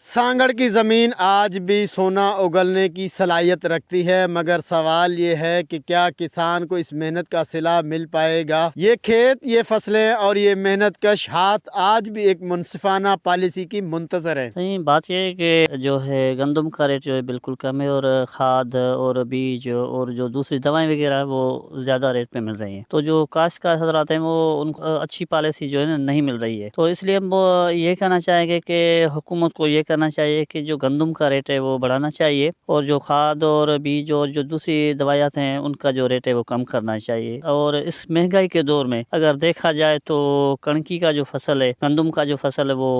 सांगड़ की ज़मीन आज भी सोना उगलने की सलाहियत रखती है, मगर सवाल ये है कि क्या किसान को इस मेहनत का सिला मिल पाएगा। ये खेत, ये फसलें और ये मेहनत कश हाथ आज भी एक मुनसिफाना पॉलिसी की मुंतज़र है। नहीं, बात यह है कि जो है गंदम का रेट जो है बिल्कुल कम है, और खाद और बीज और जो दूसरी दवाएं वगैरह है वो ज़्यादा रेट पे मिल रही हैं। तो जो काश्तकार हजरात हैं वो उनको अच्छी पॉलिसी जो है ना नहीं मिल रही है। तो इसलिए हम वो ये कहना चाहेंगे कि हुकूमत को ये करना चाहिए कि जो गंदम का रेट है वो बढ़ाना चाहिए, और जो खाद और बीज और जो दूसरी दवाइयात हैं उनका जो रेट है वो कम करना चाहिए। और इस महंगाई के दौर में अगर देखा जाए तो कणकी का जो फसल है, गंदम का जो फसल है वो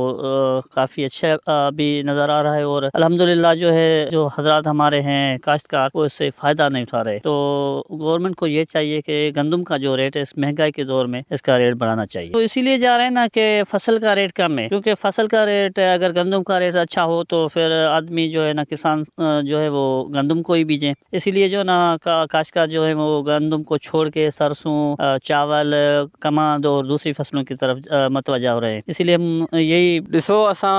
काफ़ी अच्छा भी नज़र आ रहा है, और अल्हम्दुलिल्लाह जो है जो हजरात हमारे हैं काश्तकार वो इससे फ़ायदा नहीं उठा रहे। तो गवर्नमेंट को ये चाहिए कि गंदम का जो रेट है इस महंगाई के दौर में इसका रेट बढ़ाना चाहिए। तो इसीलिए जा रहे हैं ना कि फसल का रेट कम है, क्योंकि फसल का रेट अगर गंदम का रेट अच्छा हो तो फिर आदमी जो है ना किसान जो है वो गंदम को ही बीजे। इसीलिए जो ना काश्तकार जो है वो गंदम को छोड़ के सरसों, चावल, कमांद और दूसरी फसलों की तरफ मतवजा हो रहे हैं। इसीलिए हम यही ॾिसो, असां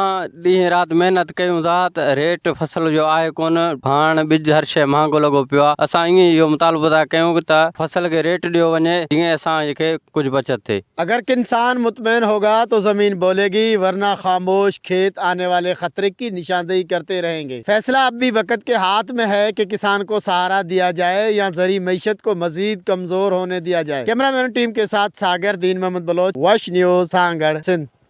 ॾींहं राति महिनत कयूं था त रेट फसल जो आहे कोन, भाण ॿिज हर शइ महांगो लॻो पियो आहे। असां ईअं इहो मुतालबो था कयूं त फसल खे रेट ॾियो वञे जीअं असांखे कुझु बचत थिए। अगर किसान मुतमईन होगा तो ज़मीन बोलेगी, वरना खामोश खेत आने वाले खतरे की निशानदेही करते रहेंगे। फैसला अब भी वक्त के हाथ में है कि किसान को सहारा दिया जाए या ज़री मईशत को मजीद कमजोर होने दिया जाए। कैमरामैन टीम के साथ सागर, दीन मोहम्मद बलोच, वश न्यूज़, सांगड़, सिंध।